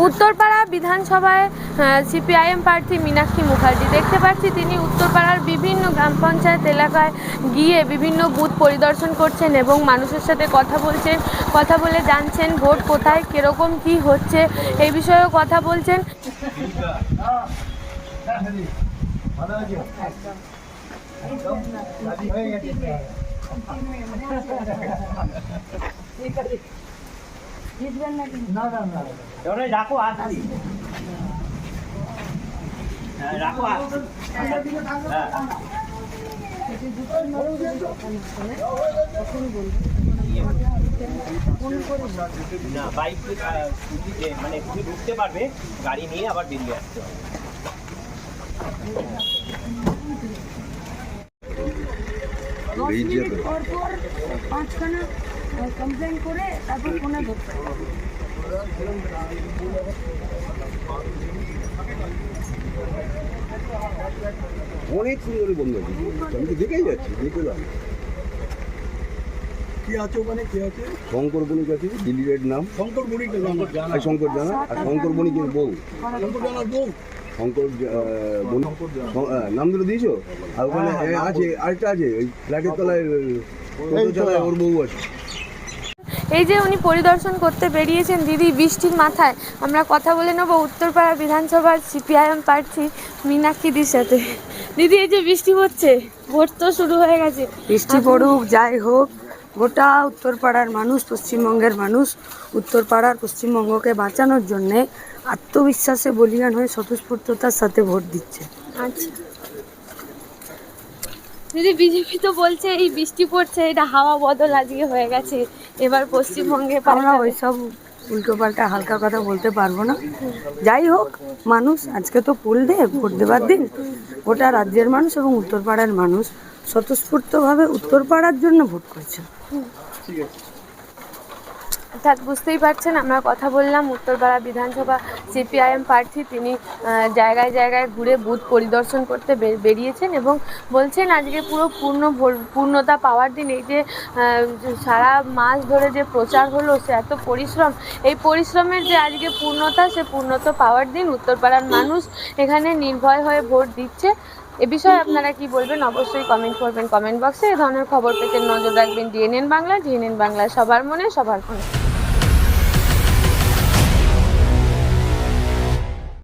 উত্তরপাড়া বিধানসভায় সিপিআইএম প্রার্থী মীনাক্ষী মুখার্জি দেখতে পাচ্ছি তিনি উত্তরপাড়ার বিভিন্ন গ্রাম পঞ্চায়েত এলাকায় গিয়ে বিভিন্ন বুথ পরিদর্শন করছেন এবং মানুষের সাথে কথা বলছেন, কথা বলে জানছেন ভোট কোথায় কীরকম কী হচ্ছে এই বিষয়েও কথা বলছেন। রাখো আসছি রাখো না বাইক মানে তুমি ঢুকতে পারবে, গাড়ি নিয়ে আবার বেরিয়ে আসতে হবে। পাঁচখানা কমপ্লেন করে তারপর ফোনে ধরতে অনেক সুন্দর বন্ধু আছে, আমি তো দেখেই যাচ্ছি, দেখে কি আছে ওখানে, কি আছে? শঙ্কর বণিক আছে, দিল্লির নাম শঙ্কর বণিক, শঙ্কর জানা, আর শঙ্কর বণিকের বউ, শঙ্কর জানার বউ, শঙ্কর বণিক নাম ধরে দিয়েছো। আর ওখানে আছে আরেকটা আছে, ওই ফ্ল্যাটের তলায় ওর বউ আছে। এই যে উনি পরিদর্শন করতে বেরিয়েছেন দিদি বৃষ্টির মাথায়, আমরা কথা বলে নেব উত্তরপাড়া বিধানসভার সিপিআইএম প্রার্থী মীনাক্ষীদির সাথে। দিদি এই যে বৃষ্টি পড়ছে, ভোট তো শুরু হয়ে গেছে, বৃষ্টি পড়ুক যাই হোক, গোটা উত্তরপাড়ার মানুষ, পশ্চিমবঙ্গের মানুষ উত্তরপাড়ার পশ্চিমবঙ্গকে বাঁচানোর জন্যে আত্মবিশ্বাসে বলিয়ান হয়ে স্বতঃস্ফূর্ততার সাথে ভোট দিচ্ছে। আচ্ছা দিদি, বিজেপি তো বলছে এই বৃষ্টি পড়ছে এটা হাওয়া বদল আজকে হয়ে গেছে, এবার পশ্চিমবঙ্গে আমরা ওইসব উল্টোপাল্টা হালকা কথা বলতে পারবো না। যাই হোক, মানুষ আজকে তো পুল ডে, ভোট দেবার দিন, গোটা রাজ্যের মানুষ এবং উত্তরপাড়ার মানুষ স্বতঃস্ফূর্তভাবে উত্তরপাড়ার জন্য ভোট করছে। অর্থাৎ বুঝতেই পারছেন, আমরা কথা বললাম উত্তরপাড়া বিধানসভা সিপিআইএম প্রার্থী, তিনি জায়গায় জায়গায় ঘুরে বুথ পরিদর্শন করতে বেরিয়েছেন এবং বলছেন আজকে পুরো পূর্ণতা পাওয়ার দিন। এই যে সারা মাস ধরে যে প্রচার হলো, সে এত পরিশ্রম, এই পরিশ্রমের যে আজকে পূর্ণতা, সে পূর্ণতা পাওয়ার দিন। উত্তরপাড়ার মানুষ এখানে নির্ভয় হয়ে ভোট দিচ্ছে। এ বিষয়ে আপনারা কি বলবেন অবশ্যই কমেন্ট করবেন কমেন্ট বক্সে। এই ধরনের খবর পেতে নজর রাখবেন ডিএনএন বাংলা। ডিএনএন বাংলা, সবার মনে সবার ফোনে।